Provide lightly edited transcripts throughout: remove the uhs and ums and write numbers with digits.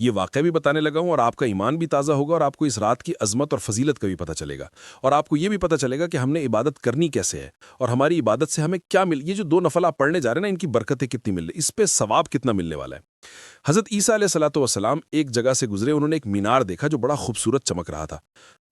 یہ واقعہ بھی بتانے لگا ہوں اور آپ کا ایمان بھی تازہ ہوگا اور آپ کو اس رات کی عظمت اور فضیلت کا بھی پتہ چلے گا اور آپ کو یہ بھی پتہ چلے گا کہ ہم نے عبادت کرنی کیسے ہے اور ہماری عبادت سے ہمیں کیا یہ جو 2 نفل آپ پڑھنے جا رہے ہیں نا، ان کی برکتیں کتنی مل رہی، اس پہ ثواب کتنا ملنے والا ہے۔ حضرت عیسیٰ علیہ الصلوۃ والسلام ایک جگہ سے گزرے، انہوں نے ایک مینار دیکھا جو بڑا خوبصورت چمک رہا تھا،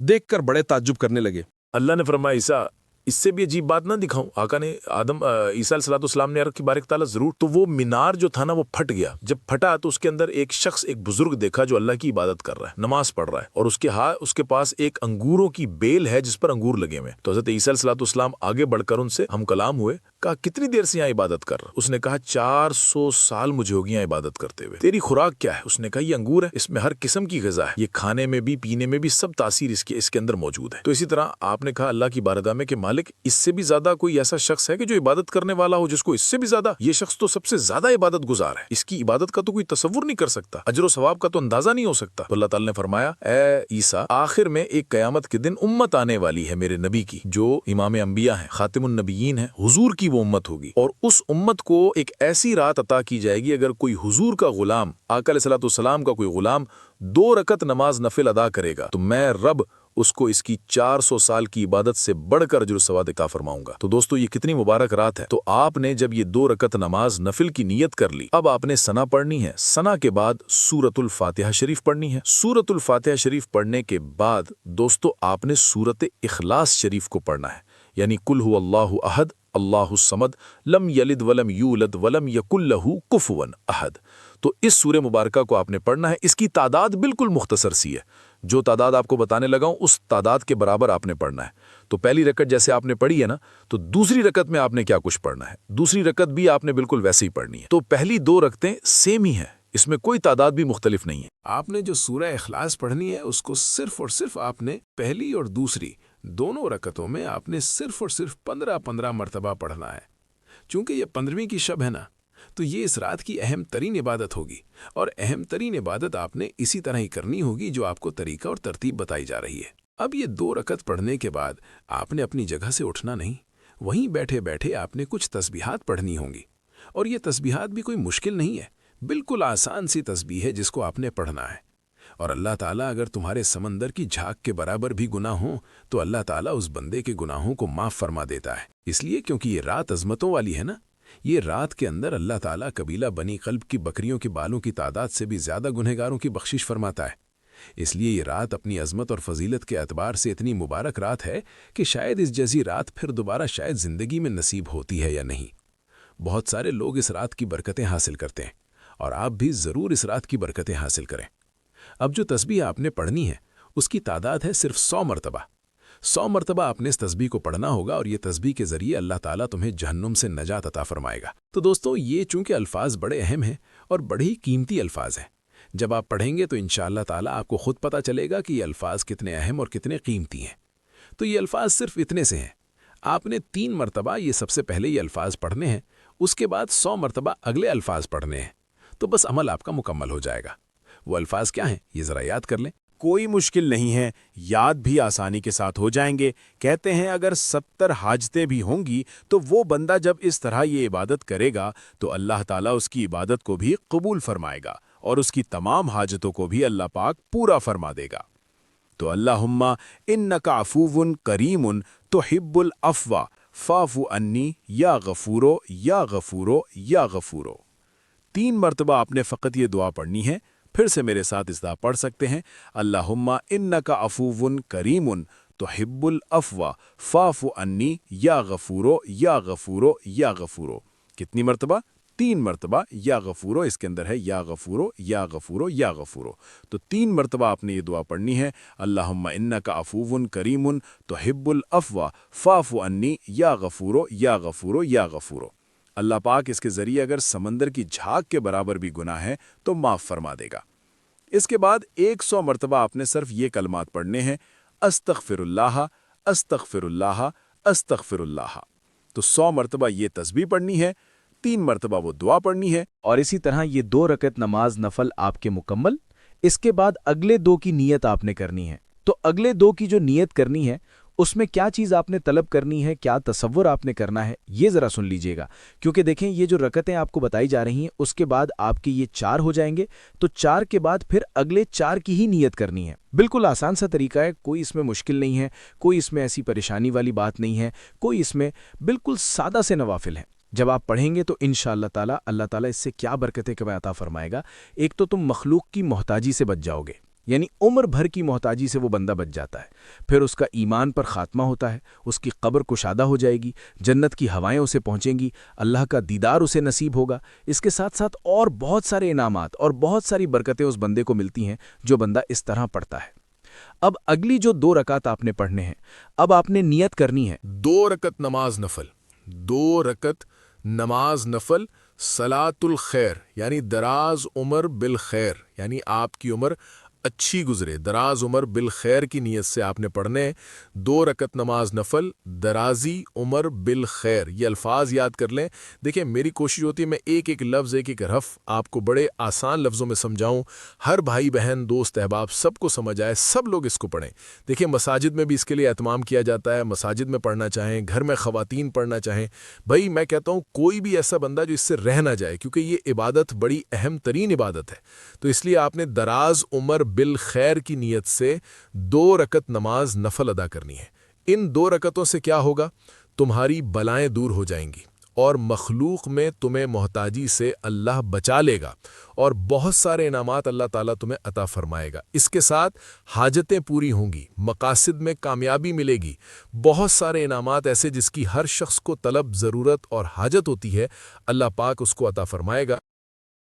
دیکھ کر بڑے تعجب کرنے لگے۔ اللہ نے فرمایا عیسیٰ اس سے بھی عجیب بات نہ دکھاؤں؟ آقا نے عیسیٰ علیہ السلام نے عرض کی بارک تعالیٰ ضرور۔ تو وہ مینار جو تھا نا وہ پھٹ گیا، جب پھٹا تو اس کے اندر ایک شخص، ایک بزرگ دیکھا جو اللہ کی عبادت کر رہا ہے، نماز پڑھ رہا ہے، اور اس کے پاس ایک انگوروں کی بیل ہے جس پر انگور لگے ہوئے۔ تو حضرت عیسیٰ علیہ السلام آگے بڑھ کر ان سے ہم کلام ہوئے، کہا کتنی دیر سے یہاں عبادت کر رہا؟ اس نے کہا 400 سال مجھے ہو گئی یہاں عبادت کرتے ہوئے۔ تیری خوراک کیا ہے؟ اس نے کہا یہ انگور ہے، اس میں ہر قسم کی غذا ہے، یہ کھانے میں بھی پینے میں بھی سب تاثیر اس کے اندر موجود ہے۔ تو اسی طرح آپ نے کہا اللہ کی بارگاہ میں کہ مالک اس سے بھی زیادہ کوئی ایسا شخص ہے کہ جو عبادت کرنے والا ہو جس کو اس سے بھی زیادہ، یہ شخص تو سب سے زیادہ عبادت گزار ہے، اس کی عبادت کا تو کوئی تصور نہیں کر سکتا، اجر و ثواب کا تو اندازہ نہیں ہو سکتا۔ تو اللہ تعالی نے فرمایا اے عیسیٰ، آخر میں ایک قیامت کے دن امت آنے والی ہے میرے نبی کی، جو امام انبیاء ہیں، خاتم النبیین ہیں، حضور کی وہ امت ہوگی، اور اس امت کو ایک ایسی رات عطا کی جائے گی اگر کوئی حضور کا غلام، آقا علیہ السلام کا کوئی غلام 2 رکعت نماز نفل ادا کرے گا تو میں رب اس کو اس کی 400 سال کی عبادت سے بڑھ کر اجر و ثواب عطا فرماؤں گا۔ تو دوستو یہ کتنی مبارک رات ہے۔ تو آپ نے جب یہ 2 رکعت نماز نفل کی نیت کر لی، اب آپ نے ثنا پڑھنی ہے، ثنا کے بعد سورۃ الفاتحہ شریف پڑھنی ہے، سورۃ الفاتحہ شریف پڑھنے کے بعد دوستو آپ نے سورۃ اخلاص شریف کو پڑھنا ہے، یعنی قل هو اللہ احد اللہ الصمد لم یلد ولم یولد ولم یکن لہ کفوا احد۔ تو اس سورہ مبارکہ کو آپ نے پڑھنا ہے، اس کی تعداد بالکل مختصر سی ہے، جو تعداد آپ کو بتانے لگا ہوں اس تعداد کے برابر آپ نے پڑھنا ہے۔ تو پہلی رکعت جیسے آپ نے پڑھی ہے نا، تو دوسری رکعت میں آپ نے کیا کچھ پڑھنا ہے، دوسری رکعت بھی آپ نے بالکل ویسے ہی پڑھنی ہے۔ تو پہلی 2 رکعتیں سیم ہی ہیں، اس میں کوئی تعداد بھی مختلف نہیں ہے۔ آپ نے جو سورہ اخلاص پڑھنی ہے اس کو صرف اور صرف آپ نے پہلی اور دوسری دونوں رکعتوں میں آپ نے صرف اور صرف 15 مرتبہ پڑھنا ہے۔ چونکہ یہ 15ویں کی شب ہے نا، تو یہ اس رات کی اہم ترین عبادت ہوگی، اور اہم ترین عبادت آپ نے اسی طرح ہی کرنی ہوگی جو آپ کو طریقہ اور ترتیب بتائی جا رہی ہے۔ اب یہ 2 رکعت پڑھنے کے بعد آپ نے اپنی جگہ سے اٹھنا نہیں، وہیں بیٹھے بیٹھے آپ نے کچھ تسبیحات پڑھنی ہوں گی، اور یہ تسبیحات بھی کوئی مشکل نہیں ہے، بالکل آسان سی تسبیح ہے جس کو آپ نے پڑھنا ہے۔ اور اللہ تعالیٰ اگر تمہارے سمندر کی جھاگ کے برابر بھی گناہ ہوں تو اللہ تعالیٰ اس بندے کے گناہوں کو معاف فرما دیتا ہے، اس لیے کیونکہ یہ رات عظمتوں والی ہے نا۔ یہ رات کے اندر اللہ تعالیٰ قبیلہ بنی قلب کی بکریوں کے بالوں کی تعداد سے بھی زیادہ گنہگاروں کی بخشش فرماتا ہے۔ اس لیے یہ رات اپنی عظمت اور فضیلت کے اعتبار سے اتنی مبارک رات ہے کہ شاید اس جیسی رات پھر دوبارہ شاید زندگی میں نصیب ہوتی ہے یا نہیں۔ بہت سارے لوگ اس رات کی برکتیں حاصل کرتے ہیں، اور آپ بھی ضرور اس رات کی برکتیں حاصل کریں۔ اب جو تسبیح آپ نے پڑھنی ہے اس کی تعداد ہے صرف 100 مرتبہ۔ 100 مرتبہ آپ نے اس تسبیح کو پڑھنا ہوگا، اور یہ تسبیح کے ذریعے اللہ تعالیٰ تمہیں جہنم سے نجات عطا فرمائے گا۔ تو دوستو یہ چونکہ الفاظ بڑے اہم ہیں اور بڑے ہی قیمتی الفاظ ہیں، جب آپ پڑھیں گے تو انشاءاللہ تعالیٰ آپ کو خود پتہ چلے گا کہ یہ الفاظ کتنے اہم اور کتنے قیمتی ہیں۔ تو یہ الفاظ صرف اتنے سے ہیں، آپ نے 3 مرتبہ یہ سب سے پہلے یہ الفاظ پڑھنے ہیں، اس کے بعد 100 مرتبہ اگلے الفاظ پڑھنے ہیں، تو بس عمل آپ کا مکمل ہو جائے گا۔ وہ الفاظ کیا ہیں یہ ذرا یاد کر لیں۔ کوئی مشکل نہیں ہے، یاد بھی آسانی کے ساتھ ہو جائیں گے۔ کہتے ہیں اگر 70 حاجتیں بھی ہوں گی تو وہ بندہ جب اس طرح یہ عبادت کرے گا تو اللہ تعالیٰ اس کی عبادت کو بھی قبول فرمائے گا، اور اس کی تمام حاجتوں کو بھی اللہ پاک پورا فرما دے گا۔ تو اللہم انک عفو کریم تحب العفو فاعف عنی یا غفورو یا غفورو یا غفورو۔ 3 مرتبہ آپ نے فقط یہ دعا پڑھنی ہے، پھر سے میرے ساتھ اس دعا پڑھ سکتے ہیں، اللہم انک عفو کریم تحب العفو فاعف عنی یا غفورو یا غفورو یا غفورو۔ کتنی مرتبہ؟ 3 مرتبہ۔ یا غفورو اس کے اندر ہے یا غفورو یا غفورو یا غفورو، تو 3 مرتبہ آپ نے یہ دعا پڑھنی ہے، اللہم انک عفو کریم تحب العفو فاعف عنی یا غفورو یا غفورو یا غفورو۔ اللہ پاک اس کے ذریعے اگر سمندر کی جھاگ کے برابر بھی گناہ ہے تو معاف فرما دے گا۔ اس کے بعد 100 مرتبہ آپ نے صرف یہ کلمات پڑھنے ہیں، استغفر اللہ استغفر اللہ استغفر اللہ۔ تو 100 مرتبہ یہ تسبیح پڑھنی ہے، 3 مرتبہ وہ دعا پڑھنی ہے، اور اسی طرح یہ 2 رکعت نماز نفل آپ کے مکمل۔ اس کے بعد اگلے 2 کی نیت آپ نے کرنی ہے، تو اگلے 2 کی جو نیت کرنی ہے اس میں کیا چیز آپ نے طلب کرنی ہے، کیا تصور آپ نے کرنا ہے، یہ ذرا سن لیجئے گا، کیونکہ دیکھیں یہ جو رکعتیں آپ کو بتائی جا رہی ہیں اس کے بعد آپ کے یہ 4 ہو جائیں گے، تو 4 کے بعد پھر اگلے 4 کی ہی نیت کرنی ہے۔ بالکل آسان سا طریقہ ہے، کوئی اس میں مشکل نہیں ہے، کوئی اس میں ایسی پریشانی والی بات نہیں ہے، کوئی اس میں بالکل سادہ سے نوافل ہیں۔ جب آپ پڑھیں گے تو انشاءاللہ تعالی اللہ تعالیٰ اس سے کیا برکتیں کا عطا فرمائے گا۔ ایک تو تم مخلوق کی محتاجی سے بچ جاؤ گے، یعنی عمر بھر کی محتاجی سے وہ بندہ بچ جاتا ہے، پھر اس کا ایمان پر خاتمہ ہوتا ہے، اس کی قبر کشادہ ہو جائے گی، جنت کی ہوائیں اسے پہنچیں گی، اللہ کا دیدار اسے نصیب ہوگا۔ اس کے ساتھ ساتھ اور بہت سارے انعامات اور بہت ساری برکتیں اس بندے کو ملتی ہیں جو بندہ اس طرح پڑھتا ہے۔ اب اگلی جو 2 رکعت آپ نے پڑھنے ہیں، اب آپ نے نیت کرنی ہے 2 رکعت نماز نفل، 2 رکعت نماز نفل صلاۃ الخیر، یعنی دراز عمر بالخیر، یعنی آپ کی عمر اچھی گزرے، دراز عمر بالخیر کی نیت سے آپ نے پڑھنے ہیں 2 رکعت نماز نفل، درازی عمر بالخیر۔ یہ الفاظ یاد کر لیں۔ دیکھیں میری کوشش ہوتی ہے میں ایک ایک لفظ ایک ایک حرف آپ کو بڑے آسان لفظوں میں سمجھاؤں، ہر بھائی بہن دوست احباب سب کو سمجھ آئے، سب لوگ اس کو پڑھیں۔ دیکھیں مساجد میں بھی اس کے لیے اہتمام کیا جاتا ہے، مساجد میں پڑھنا چاہیں، گھر میں خواتین پڑھنا چاہیں، بھائی میں کہتا ہوں کوئی بھی ایسا بندہ جو اس سے رہ نہ جائے، کیونکہ یہ عبادت بڑی اہم ترین عبادت ہے، تو اس لیے آپ نے دراز عمر بالخیر کی نیت سے 2 رکعت نماز نفل ادا کرنی ہے۔ ان 2 رکعتوں سے کیا ہوگا؟ تمہاری بلائیں دور ہو جائیں گی اور مخلوق میں تمہیں محتاجی سے اللہ بچا لے گا اور بہت سارے انعامات اللہ تعالیٰ تمہیں عطا فرمائے گا۔ اس کے ساتھ حاجتیں پوری ہوں گی، مقاصد میں کامیابی ملے گی، بہت سارے انعامات ایسے جس کی ہر شخص کو طلب، ضرورت اور حاجت ہوتی ہے، اللہ پاک اس کو عطا فرمائے گا۔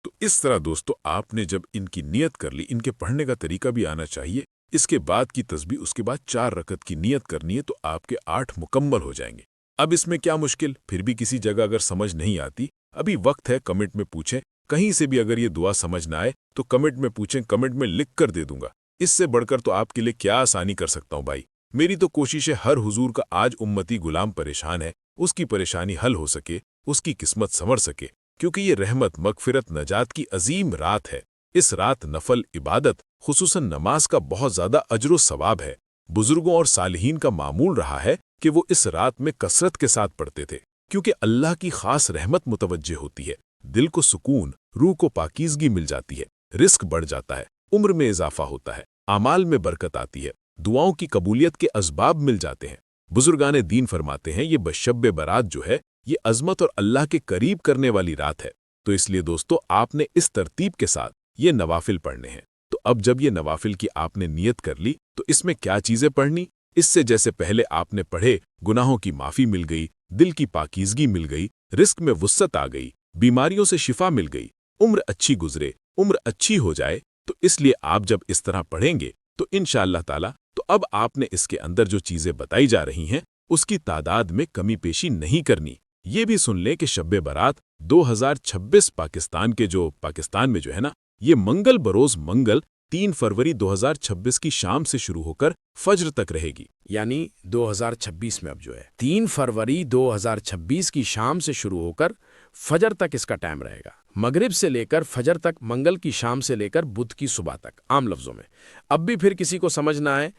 تو اس طرح دوستو آپ نے جب ان کی نیت کر لی، ان کے پڑھنے کا طریقہ بھی آنا چاہیے، اس کے بعد کی تسبیح، اس کے بعد 4 رکعت کی نیت کرنی ہے، تو آپ کے 8 مکمل ہو جائیں گے۔ اب اس میں کیا مشکل؟ پھر بھی کسی جگہ اگر سمجھ نہیں آتی، ابھی وقت ہے، کمنٹ میں پوچھیں، کہیں سے بھی اگر یہ دعا سمجھ نہ آئے تو کمنٹ میں پوچھیں، کمنٹ میں لکھ کر دے دوں گا۔ اس سے بڑھ کر تو آپ کے لیے کیا آسانی کر سکتا ہوں بھائی۔ میری تو کوشش ہے ہر حضور کا آج امتی غلام پریشان ہے، اس کی پریشانی حل ہو سکے، اس کی قسمت سنور سکے، کیونکہ یہ رحمت، مغفرت، نجات کی عظیم رات ہے۔ اس رات نفل عبادت خصوصاً نماز کا بہت زیادہ اجر و ثواب ہے۔ بزرگوں اور صالحین کا معمول رہا ہے کہ وہ اس رات میں کثرت کے ساتھ پڑھتے تھے، کیونکہ اللہ کی خاص رحمت متوجہ ہوتی ہے، دل کو سکون، روح کو پاکیزگی مل جاتی ہے، رزق بڑھ جاتا ہے، عمر میں اضافہ ہوتا ہے، اعمال میں برکت آتی ہے، دعاؤں کی قبولیت کے اسباب مل جاتے ہیں۔ بزرگان دین فرماتے ہیں یہ بشب برات جو ہے یہ عظمت اور اللہ کے قریب کرنے والی رات ہے، تو اس لیے دوستو آپ نے اس ترتیب کے ساتھ یہ نوافل پڑھنے ہیں۔ تو اب جب یہ نوافل کی آپ نے نیت کر لی تو اس میں کیا چیزیں پڑھنی؟ اس سے جیسے پہلے آپ نے پڑھے گناہوں کی معافی مل گئی، دل کی پاکیزگی مل گئی، رزق میں وسعت آ گئی، بیماریوں سے شفا مل گئی، عمر اچھی گزرے، عمر اچھی ہو جائے، تو اس لیے آپ جب اس طرح پڑھیں گے تو انشاءاللہ تعالی تو اب آپ نے اس کے اندر جو چیزیں بتائی جا رہی ہیں اس کی تعداد میں کمی پیشی نہیں کرنی۔ یہ بھی سن لیں کہ شب برات 2026 پاکستان میں جو ہے نا، یہ منگل بروز منگل 3 فروری 2026 کی شام سے شروع ہو کر فجر تک رہے گی، یعنی 2026 میں اب جو ہے 3 فروری 2026 کی شام سے شروع ہو کر فجر تک اس کا ٹائم رہے گا، مغرب سے لے کر فجر تک، منگل کی شام سے لے کر بدھ کی صبح تک، عام لفظوں میں۔ اب بھی پھر کسی کو سمجھ نہ آئے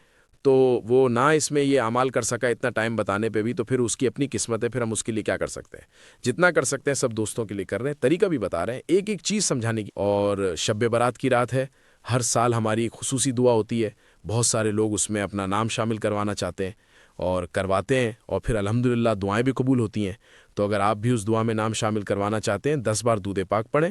تو وہ نہ اس میں یہ اعمال کر سکا اتنا ٹائم بتانے پہ بھی، تو پھر اس کی اپنی قسمت ہے، پھر ہم اس کے لیے کیا کر سکتے ہیں؟ جتنا کر سکتے ہیں سب دوستوں کے لیے کر رہے ہیں، طریقہ بھی بتا رہے ہیں، ایک ایک چیز سمجھانے کی۔ اور شب برات کی رات ہے، ہر سال ہماری ایک خصوصی دعا ہوتی ہے، بہت سارے لوگ اس میں اپنا نام شامل کروانا چاہتے ہیں اور کرواتے ہیں، اور پھر الحمدللہ دعائیں بھی قبول ہوتی ہیں۔ تو اگر آپ بھی اس دعا میں نام شامل کروانا چاہتے ہیں، 10 بار درود پاک پڑھیں،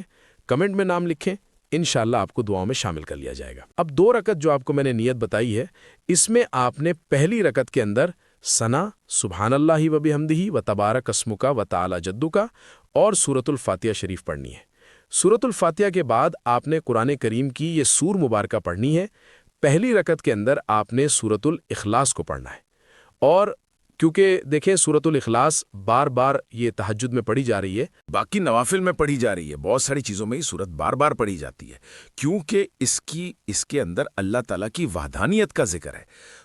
کمنٹ میں نام لکھیں، انشاءاللہ آپ کو دعاؤں میں شامل کر لیا جائے گا۔ اب 2 رکعت جو آپ کو میں نے نیت بتائی ہے، اس میں آپ نے پہلی رکعت کے اندر ثنا، سبحان اللہ و بحمدہ و تبارک اسمک و تعالی جدک اور سورۃ الفاتحہ شریف پڑھنی ہے۔ سورۃ الفاتحہ کے بعد آپ نے قرآن کریم کی یہ سور مبارکہ پڑھنی ہے۔ پہلی رکعت کے اندر آپ نے سورۃ الاخلاص کو پڑھنا ہے، اور کیونکہ دیکھیں سورۃ الاخلاص بار بار یہ تہجد میں پڑھی جا رہی ہے، باقی نوافل میں پڑھی جا رہی ہے، بہت ساری چیزوں میں یہ صورت بار بار پڑھی جاتی ہے، کیونکہ اس کے اندر اللہ تعالیٰ کی وحدانیت کا ذکر ہے۔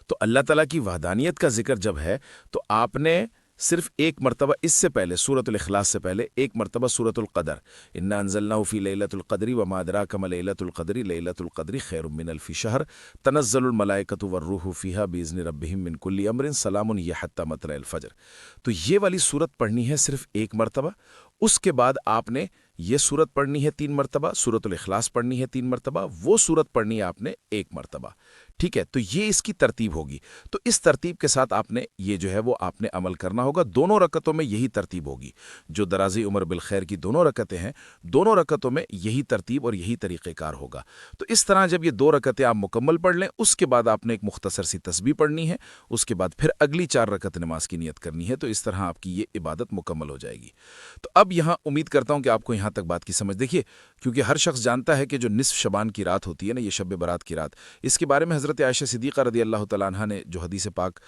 تو اللہ تعالیٰ کی وحدانیت کا ذکر جب ہے تو آپ نے صرف ایک مرتبہ اس سے پہلے سورۃ الاخلاص سے پہلے ایک مرتبہ سورۃ القدر انا انزلناہ فی لیلۃ القدر وما ادراک ما لیلۃ القدر لیلۃ القدر خیر من الف شہر تنزل الملائکۃ والروح فیہا باذن ربہم من کل امر سلام ہی حتی مطلع الفجر. تو یہ والی سورت پڑھنی ہے صرف ایک مرتبہ. اس کے بعد آپ نے یہ سورت پڑھنی ہے 3 مرتبہ، سورۃ الاخلاص پڑھنی ہے 3 مرتبہ، وہ سورت پڑھنی ہے آپ نے 1 مرتبہ. ٹھیک ہے، تو یہ اس کی ترتیب ہوگی. تو اس ترتیب کے ساتھ آپ نے یہ جو ہے وہ آپ نے عمل کرنا ہوگا. دونوں رکعتوں میں یہی ترتیب ہوگی. جو درازی عمر بالخیر کی دونوں رکعتیں ہیں، دونوں رکعتوں میں یہی ترتیب اور یہی طریقہ کار ہوگا. تو اس طرح جب یہ 2 رکعتیں آپ مکمل پڑھ لیں، اس کے بعد آپ نے ایک مختصر سی تسبیح پڑھنی ہے. اس کے بعد پھر اگلی 4 رکعت نماز کی نیت کرنی ہے. تو اس طرح آپ کی یہ عبادت مکمل ہو جائے گی. تو اب یہاں امید کرتا ہوں کہ آپ کو یہاں تک بات کی سمجھ. دیکھیے، کیونکہ ہر شخص جانتا ہے کہ جو نصف شعبان کی رات ہوتی ہے نا، یہ شب برات کی رات، اس کے بارے میں حضرت عائشہ صدیقہ رضی اللہ تعالیٰ عنہ نے جو حدیث پاک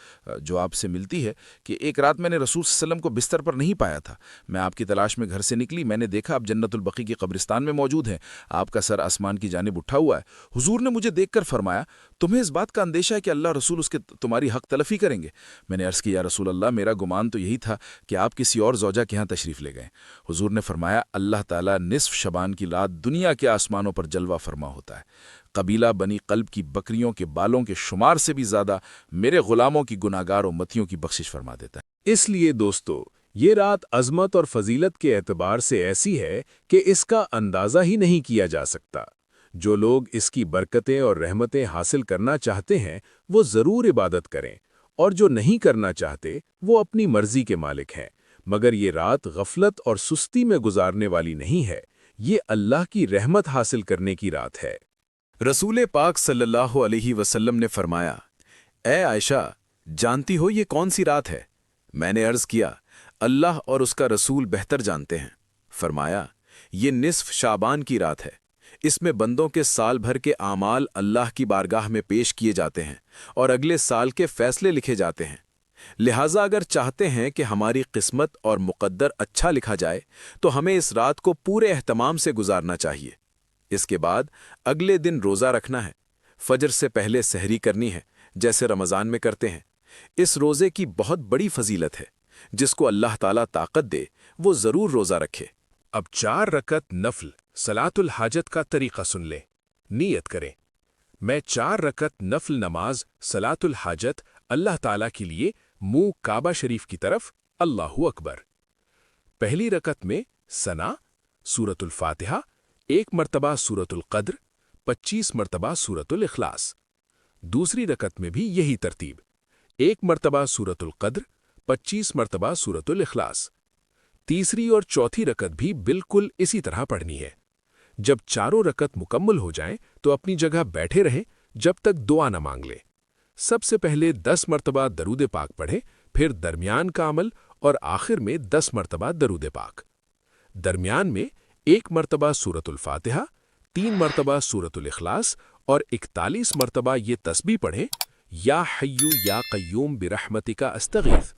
جو آپ سے ملتی ہے کہ ایک رات میں نے رسول صلی اللہ علیہ وسلم کو بستر پر نہیں پایا تھا. میں آپ کی تلاش میں گھر سے نکلی، میں نے دیکھا آپ جنت البقیع کی قبرستان میں موجود ہیں. آپ کا سر آسمان کی جانب اٹھا ہوا ہے. حضور نے مجھے دیکھ کر فرمایا، تمہیں اس بات کا اندیشہ ہے کہ اللہ رسول اس کے تمہاری حق تلفی کریں گے؟ میں نے عرض کی، یا رسول اللہ، میرا گمان تو یہی تھا کہ آپ کسی اور زوجہ کے ہاں تشریف لے گئے. حضور نے فرمایا، اللہ تعالیٰ نصف شعبان کی رات دنیا کے آسمانوں پر جلوہ فرما ہوتا ہے. قبیلہ بنی قلب کی بکریوں کے بالوں کے شمار سے بھی زیادہ میرے غلاموں کی گناہگار امتیوں کی بخشش فرما دیتا ہے. اس لیے دوستو، یہ رات عظمت اور فضیلت کے اعتبار سے ایسی ہے کہ اس کا اندازہ ہی نہیں کیا جا سکتا. جو لوگ اس کی برکتیں اور رحمتیں حاصل کرنا چاہتے ہیں وہ ضرور عبادت کریں، اور جو نہیں کرنا چاہتے وہ اپنی مرضی کے مالک ہیں. مگر یہ رات غفلت اور سستی میں گزارنے والی نہیں ہے، یہ اللہ کی رحمت حاصل کرنے کی رات ہے. رسول پاک صلی اللہ علیہ وسلم نے فرمایا، اے عائشہ، جانتی ہو یہ کون سی رات ہے؟ میں نے عرض کیا، اللہ اور اس کا رسول بہتر جانتے ہیں. فرمایا، یہ نصف شعبان کی رات ہے. اس میں بندوں کے سال بھر کے اعمال اللہ کی بارگاہ میں پیش کیے جاتے ہیں اور اگلے سال کے فیصلے لکھے جاتے ہیں. لہٰذا اگر چاہتے ہیں کہ ہماری قسمت اور مقدر اچھا لکھا جائے تو ہمیں اس رات کو پورے اہتمام سے گزارنا چاہیے. اس کے بعد اگلے دن روزہ رکھنا ہے. فجر سے پہلے سحری کرنی ہے جیسے رمضان میں کرتے ہیں. اس روزے کی بہت بڑی فضیلت ہے. جس کو اللہ تعالیٰ طاقت دے وہ ضرور روزہ رکھے. اب 4 رکعت نفل صلاۃ الحاجت کا طریقہ سن لیں. نیت کریں، میں 4 رکعت نفل نماز صلاۃ الحاجت اللہ تعالیٰ کے لیے منہ کعبہ شریف کی طرف، اللہ اکبر. پہلی رکعت میں ثنا، سورۃ الفاتحہ، 1 مرتبہ سورۃ القدر، 25 مرتبہ سورۃ الاخلاص. دوسری رکعت میں بھی یہی ترتیب، 1 مرتبہ سورۃ القدر، 25 مرتبہ سورۃ الاخلاص. تیسری اور چوتھی رکعت بھی بالکل اسی طرح پڑھنی ہے. جب چاروں رکعت مکمل ہو جائیں تو اپنی جگہ بیٹھے رہیں جب تک دعا نہ مانگ لیں. سب سے پہلے 10 مرتبہ درود پاک پڑھیں، پھر درمیان کا عمل اور آخر میں 10 مرتبہ درود پاک. درمیان میں 1 مرتبہ سورۃ الفاتحہ، 3 مرتبہ سورۃ الاخلاص اور 41 مرتبہ یہ تسبیح پڑھیں، یا حیو یا قیوم برحمتک استغیث.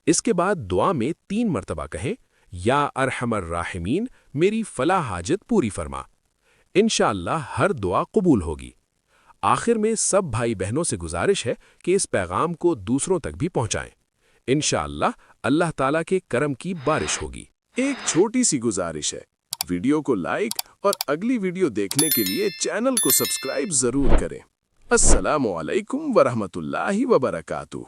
اس کے بعد دعا میں 3 مرتبہ کہیں، یا ارحم الراحمین میری فلاح حاجت پوری فرما. انشاءاللہ ہر دعا قبول ہوگی. آخر میں سب بھائی بہنوں سے گزارش ہے کہ اس پیغام کو دوسروں تک بھی پہنچائیں. انشاءاللہ اللہ تعالیٰ کے کرم کی بارش ہوگی. ایک چھوٹی سی گزارش ہے، ویڈیو کو لائک اور اگلی ویڈیو دیکھنے کے لیے چینل کو سبسکرائب ضرور کریں. السلام علیکم ورحمۃ اللہ وبرکاتہ.